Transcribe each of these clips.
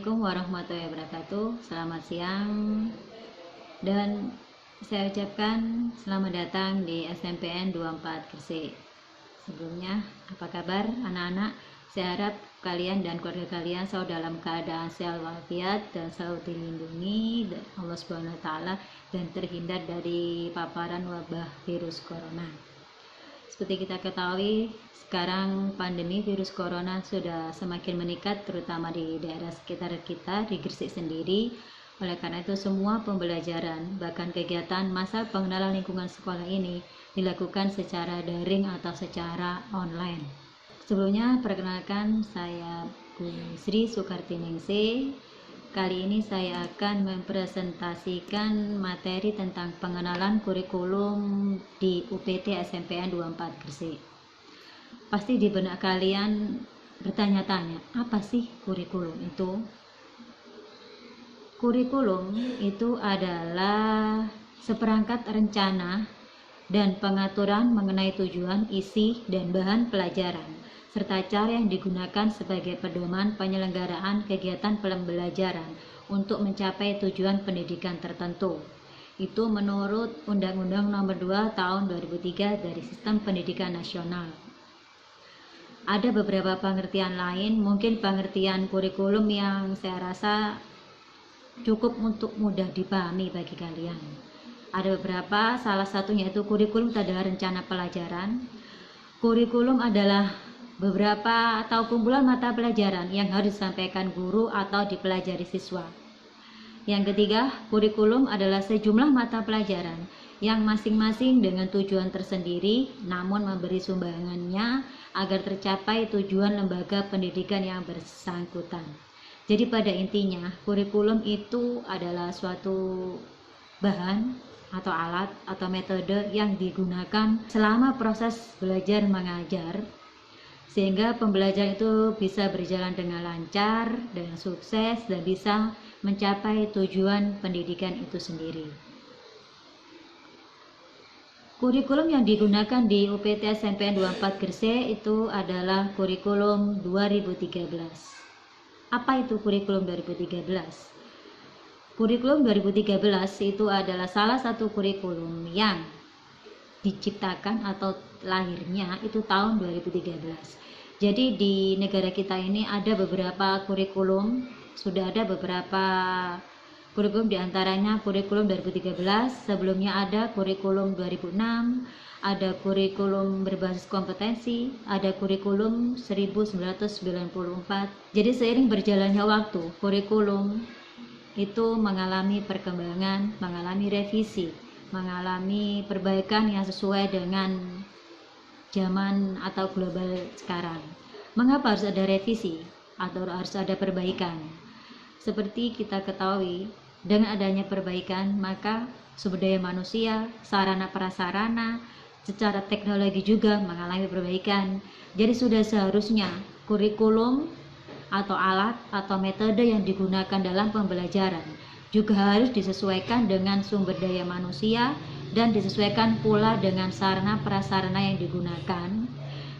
Assalamualaikum warahmatullahi wabarakatuh. Selamat siang dan saya ucapkan selamat datang di SMPN 24 Gresik. Sebelumnya, apa kabar anak-anak? Saya harap kalian dan keluarga kalian selalu dalam keadaan sehat walafiat dan selalu dilindungi Allah Subhanahu wa taala dan terhindar dari paparan wabah virus corona. Seperti kita ketahui, sekarang pandemi virus corona sudah semakin meningkat, terutama di daerah sekitar kita, di Gresik sendiri. Oleh karena itu, semua pembelajaran, bahkan kegiatan masa pengenalan lingkungan sekolah ini dilakukan secara daring atau secara online. Sebelumnya, perkenalkan saya Bu Sri Sukartiningsih. Kali ini saya akan mempresentasikan materi tentang pengenalan kurikulum di UPT SMPN 24 Gresik. Pasti di benak kalian bertanya-tanya, apa sih kurikulum itu? Kurikulum itu adalah seperangkat rencana dan pengaturan mengenai tujuan, isi, dan bahan pelajaran, serta cara yang digunakan sebagai pedoman penyelenggaraan kegiatan pembelajaran untuk mencapai tujuan pendidikan tertentu. Itu menurut Undang-Undang Nomor 2 Tahun 2003 dari Sistem Pendidikan Nasional. Ada beberapa pengertian lain, mungkin pengertian kurikulum yang saya rasa cukup untuk mudah dipahami bagi kalian. Ada beberapa, salah satunya itu kurikulum adalah rencana pelajaran. Kurikulum adalah beberapa atau kumpulan mata pelajaran yang harus disampaikan guru atau dipelajari siswa. Yang ketiga, kurikulum adalah sejumlah mata pelajaran yang masing-masing dengan tujuan tersendiri namun memberi sumbangannya agar tercapai tujuan lembaga pendidikan yang bersangkutan. Jadi pada intinya, kurikulum itu adalah suatu bahan atau alat atau metode yang digunakan selama proses belajar mengajar sehingga pembelajaran itu bisa berjalan dengan lancar, dengan sukses, dan bisa mencapai tujuan pendidikan itu sendiri. Kurikulum yang digunakan di UPT SMPN 24 Gresik itu adalah kurikulum 2013. Apa itu kurikulum 2013? Kurikulum 2013 itu adalah salah satu kurikulum yang diciptakan atau lahirnya itu tahun 2013. Jadi di negara kita ini ada beberapa kurikulum, sudah ada beberapa kurikulum, diantaranya kurikulum 2013, sebelumnya ada kurikulum 2006, ada kurikulum berbasis kompetensi, ada kurikulum 1994. Jadi seiring berjalannya waktu, kurikulum itu mengalami perkembangan, mengalami revisi, mengalami perbaikan yang sesuai dengan zaman atau global sekarang. Mengapa harus ada revisi atau harus ada perbaikan? Seperti kita ketahui, dengan adanya perbaikan, maka sumber daya manusia, sarana prasarana, secara teknologi juga mengalami perbaikan. Jadi sudah seharusnya kurikulum atau alat atau metode yang digunakan dalam pembelajaran juga harus disesuaikan dengan sumber daya manusia dan disesuaikan pula dengan sarana prasarana yang digunakan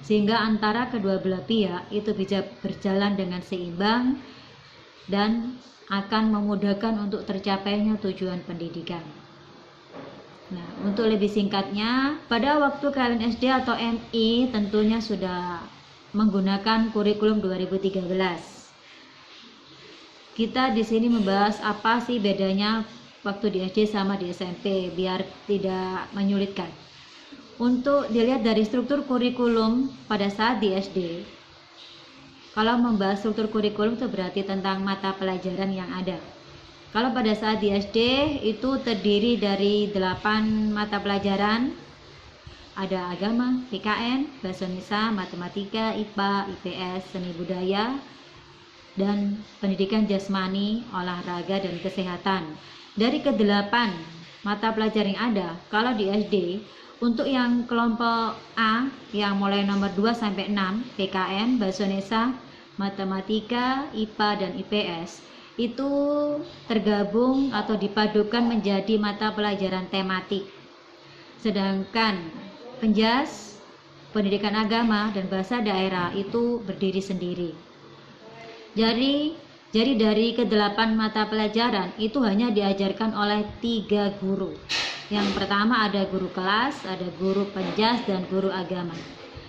sehingga antara kedua belah pihak itu bisa berjalan dengan seimbang dan akan memudahkan untuk tercapainya tujuan pendidikan. Nah, untuk lebih singkatnya, pada waktu kalian SD atau MI tentunya sudah menggunakan kurikulum 2013. Kita di sini membahas apa sih bedanya waktu di SD sama di SMP biar tidak menyulitkan. Untuk dilihat dari struktur kurikulum pada saat di SD. Kalau membahas struktur kurikulum itu berarti tentang mata pelajaran yang ada. Kalau pada saat di SD itu terdiri dari 8 mata pelajaran. Ada agama, PKN, bahasa Indonesia, matematika, IPA, IPS, seni budaya, dan pendidikan jasmani, olahraga, dan kesehatan. Dari ke-8 mata pelajaran yang ada, kalau di SD, untuk yang kelompok A, yang mulai nomor 2 sampai 6, PKN, bahasa Indonesia, matematika, IPA, dan IPS, itu tergabung atau dipadukan menjadi mata pelajaran tematik. Sedangkan Penjas, pendidikan agama, dan bahasa daerah itu berdiri sendiri. Jadi Jadi dari ke-8 mata pelajaran itu hanya diajarkan oleh 3 guru. Yang pertama ada guru kelas, ada guru penjas, dan guru agama.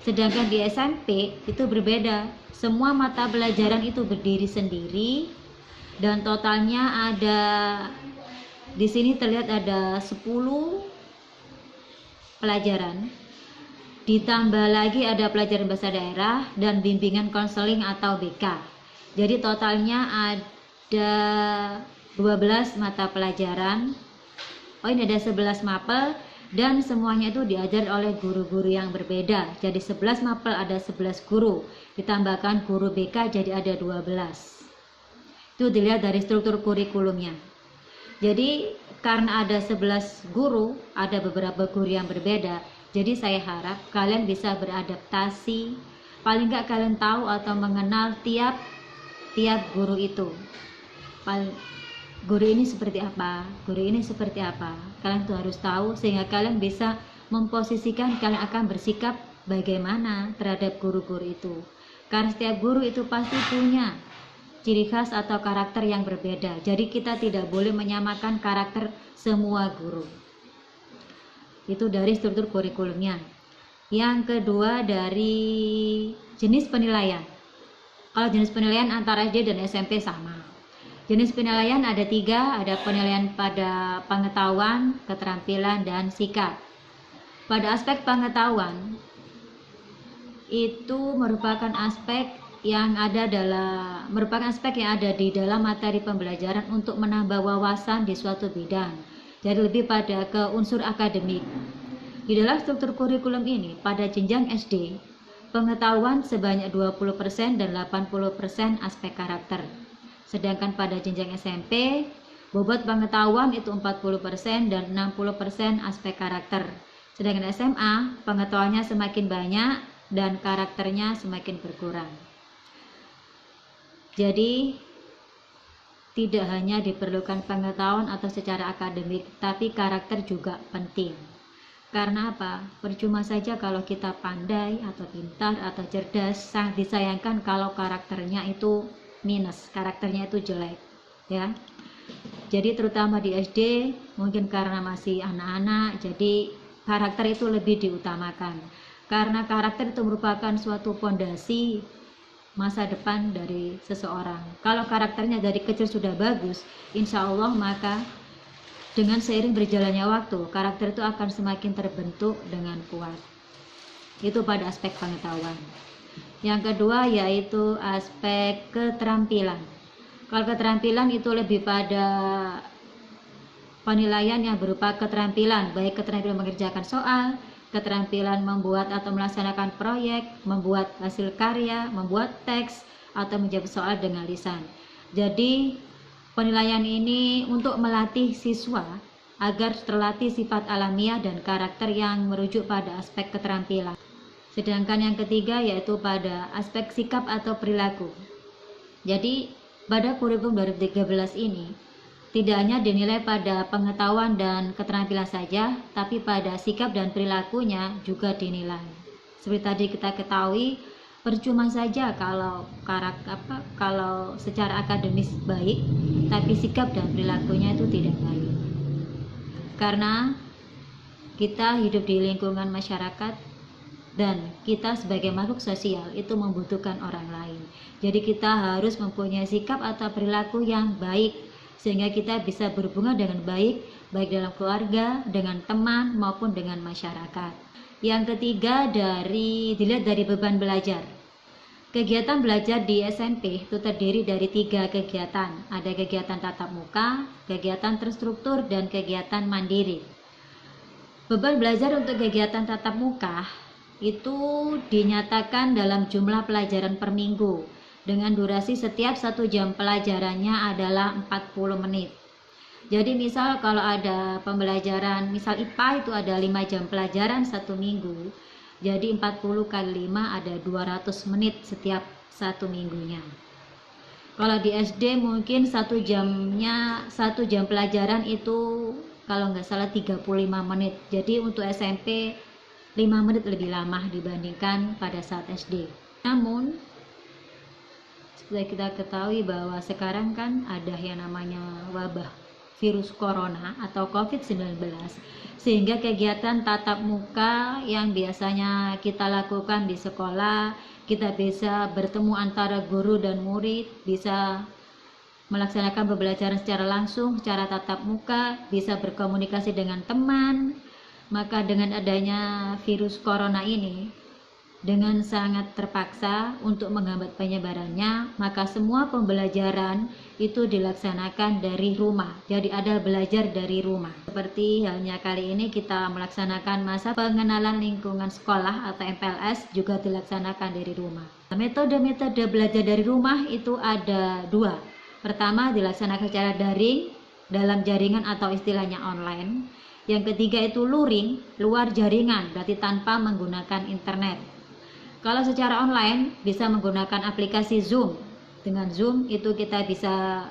Sedangkan di SMP itu berbeda. Semua mata pelajaran itu berdiri sendiri dan totalnya ada, di sini terlihat ada 10 pelajaran. Ditambah lagi ada pelajaran bahasa daerah dan bimbingan konseling atau BK. Jadi totalnya ada 12 mata pelajaran. Oh, ini ada 11 mapel dan semuanya itu diajar oleh guru-guru yang berbeda. Jadi 11 mapel ada 11 guru. Ditambahkan guru BK jadi ada 12. Itu dilihat dari struktur kurikulumnya. Jadi karena ada 11 guru, ada beberapa guru yang berbeda. Jadi saya harap kalian bisa beradaptasi. Paling nggak kalian tahu atau mengenal tiap guru itu. Guru ini seperti apa, guru ini seperti apa. Kalian tuh harus tahu sehingga kalian bisa memposisikan kalian akan bersikap bagaimana terhadap guru-guru itu. Karena setiap guru itu pasti punya ciri khas atau karakter yang berbeda. Jadi kita tidak boleh menyamakan karakter semua guru. Itu dari struktur kurikulumnya. Yang kedua dari jenis penilaian. Kalau jenis penilaian antara SD dan SMP sama. Jenis penilaian ada 3, ada penilaian pada pengetahuan, keterampilan, dan sikap. Pada aspek pengetahuan, itu merupakan aspek yang ada di dalam materi pembelajaran untuk menambah wawasan di suatu bidang. Jadi lebih pada ke unsur akademik. Di dalam struktur kurikulum ini, pada jenjang SD, pengetahuan sebanyak 20% dan 80% aspek karakter. Sedangkan pada jenjang SMP, bobot pengetahuan itu 40% dan 60% aspek karakter. Sedangkan SMA, pengetahuannya semakin banyak dan karakternya semakin berkurang. Jadi, tidak hanya diperlukan pengetahuan atau secara akademik, tapi karakter juga penting. Karena apa? Percuma saja kalau kita pandai atau pintar atau cerdas, sangat disayangkan kalau karakternya itu minus, karakternya itu jelek, ya. Jadi terutama di SD, mungkin karena masih anak-anak, jadi karakter itu lebih diutamakan. Karena karakter itu merupakan suatu fondasi masa depan dari seseorang. Kalau karakternya dari kecil sudah bagus, insya Allah maka dengan seiring berjalannya waktu, karakter itu akan semakin terbentuk dengan kuat. Itu pada aspek pengetahuan. Yang kedua yaitu aspek keterampilan. Kalau keterampilan itu lebih pada penilaian yang berupa keterampilan, baik keterampilan mengerjakan soal, keterampilan membuat atau melaksanakan proyek, membuat hasil karya, membuat teks, atau menjawab soal dengan lisan. Jadi penilaian ini untuk melatih siswa agar terlatih sifat alamiah dan karakter yang merujuk pada aspek keterampilan. Sedangkan yang ketiga yaitu pada aspek sikap atau perilaku. Jadi pada kurikulum 2013 ini tidak hanya dinilai pada pengetahuan dan keterampilan saja, tapi pada sikap dan perilakunya juga dinilai. Seperti tadi kita ketahui, percuma saja kalau secara akademis baik, tapi sikap dan perilakunya itu tidak baik. Karena kita hidup di lingkungan masyarakat dan kita sebagai makhluk sosial itu membutuhkan orang lain. Jadi kita harus mempunyai sikap atau perilaku yang baik sehingga kita bisa berhubungan dengan baik dalam keluarga, dengan teman maupun dengan masyarakat. Yang ketiga dilihat dari beban belajar. Kegiatan belajar di SMP itu terdiri dari 3 kegiatan. Ada kegiatan tatap muka, kegiatan terstruktur, dan kegiatan mandiri. Beban belajar untuk kegiatan tatap muka itu dinyatakan dalam jumlah pelajaran per minggu dengan durasi setiap 1 jam pelajarannya adalah 40 menit. Jadi misal kalau ada pembelajaran, misal IPA itu ada 5 jam pelajaran 1 minggu, jadi 40 kali 5 ada 200 menit setiap 1 minggunya. Kalau di SD mungkin 1 jam pelajaran itu kalau nggak salah 35 menit. Jadi untuk SMP 5 menit lebih lama dibandingkan pada saat SD. Namun Seperti kita ketahui bahwa sekarang kan ada yang namanya wabah virus corona atau COVID-19, sehingga kegiatan tatap muka yang biasanya kita lakukan di sekolah, kita bisa bertemu antara guru dan murid, bisa melaksanakan pembelajaran secara langsung, secara tatap muka, bisa berkomunikasi dengan teman. Maka dengan adanya virus corona ini, dengan sangat terpaksa untuk menghambat penyebarannya, maka semua pembelajaran itu dilaksanakan dari rumah. Jadi ada belajar dari rumah. Seperti halnya kali ini kita melaksanakan masa pengenalan lingkungan sekolah atau MPLS juga dilaksanakan dari rumah. Metode-metode belajar dari rumah itu ada dua. Pertama, dilaksanakan secara daring dalam jaringan atau istilahnya online. Yang ketiga itu luring, luar jaringan, berarti tanpa menggunakan internet. Kalau secara online bisa menggunakan aplikasi Zoom. Dengan Zoom itu kita bisa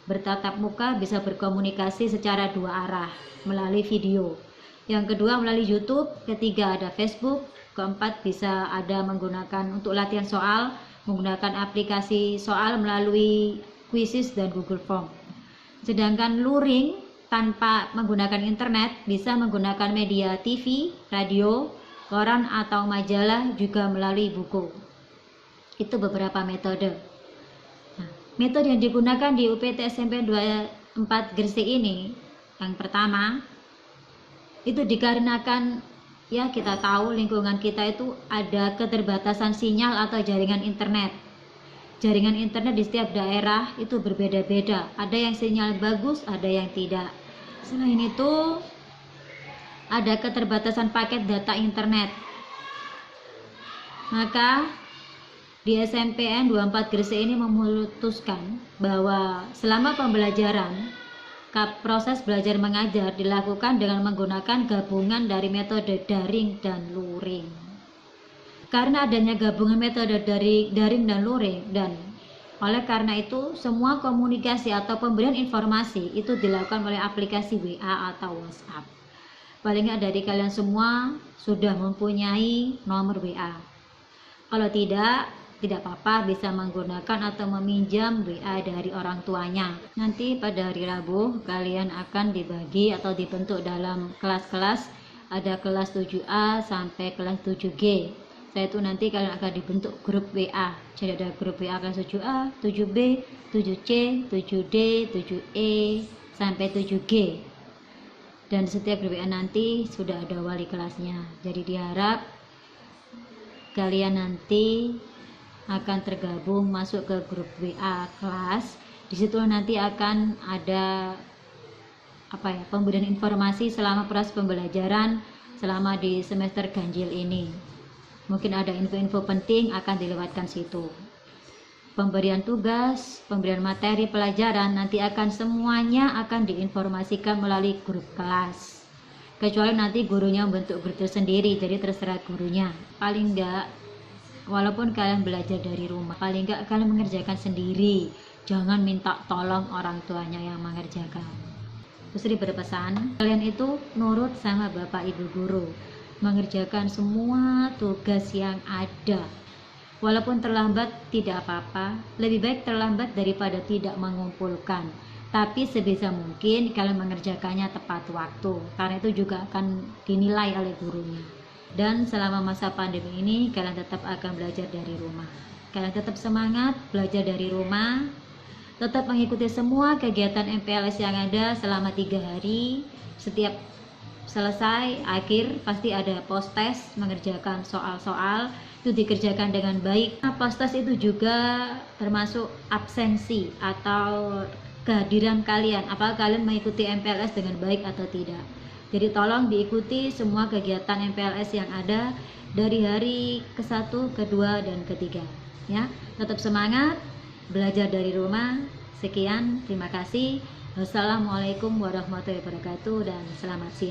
bertatap muka, bisa berkomunikasi secara dua arah melalui video. Yang kedua melalui YouTube, ketiga ada Facebook, keempat bisa ada menggunakan untuk latihan soal, menggunakan aplikasi soal melalui Quizzes dan Google Form. Sedangkan luring tanpa menggunakan internet bisa menggunakan media TV, radio, koran atau majalah, juga melalui buku. Itu beberapa metode. Nah, metode yang digunakan di UPT SMP 24 Gresik ini, yang pertama itu dikarenakan ya kita tahu lingkungan kita itu ada keterbatasan sinyal atau jaringan internet. Jaringan internet di setiap daerah itu berbeda-beda. Ada yang sinyal bagus, ada yang tidak. Selain itu, ada keterbatasan paket data internet. Maka di SMPN 24 Gresik ini memutuskan bahwa selama pembelajaran, proses belajar mengajar dilakukan dengan menggunakan gabungan dari metode daring dan luring. Karena adanya gabungan metode dari daring dan luring, dan oleh karena itu semua komunikasi atau pemberian informasi itu dilakukan oleh aplikasi WA atau WhatsApp. Paling nggak dari kalian semua sudah mempunyai nomor WA. Kalau tidak apa-apa, bisa menggunakan atau meminjam WA dari orang tuanya. Nanti pada hari Rabu kalian akan dibagi atau dibentuk dalam kelas-kelas. Ada kelas 7A sampai kelas 7G. Saya itu nanti kalian akan dibentuk grup WA. Jadi ada grup WA kelas 7A, 7B, 7C, 7D, 7E sampai 7G. Dan setiap grup WA nanti sudah ada wali kelasnya. Jadi diharap kalian nanti akan tergabung masuk ke grup WA kelas. Di situ nanti akan ada pemberian informasi selama proses pembelajaran selama di semester ganjil ini. Mungkin ada info-info penting akan dilewatkan situ. Pemberian tugas, pemberian materi pelajaran nanti akan semuanya akan diinformasikan melalui grup kelas. Kecuali nanti gurunya membentuk grup tersendiri, jadi terserah gurunya. Paling enggak, walaupun kalian belajar dari rumah, paling enggak kalian mengerjakan sendiri. Jangan minta tolong orang tuanya yang mengerjakan. Terus berpesan, kalian itu nurut sama bapak ibu guru, mengerjakan semua tugas yang ada. Walaupun terlambat tidak apa-apa, lebih baik terlambat daripada tidak mengumpulkan. Tapi sebisa mungkin kalian mengerjakannya tepat waktu, karena itu juga akan dinilai oleh gurunya. Dan selama masa pandemi ini kalian tetap akan belajar dari rumah. Kalian tetap semangat belajar dari rumah, tetap mengikuti semua kegiatan MPLS yang ada selama 3 hari. Setiap selesai akhir pasti ada post test, mengerjakan soal-soal itu dikerjakan dengan baik. Post test itu juga termasuk absensi atau kehadiran kalian, apakah kalian mengikuti MPLS dengan baik atau tidak. Jadi tolong diikuti semua kegiatan MPLS yang ada dari hari ke-1, ke-2, dan ke-3 ya. Tetap semangat belajar dari rumah. Sekian, terima kasih. Wassalamualaikum warahmatullahi wabarakatuh dan selamat siang.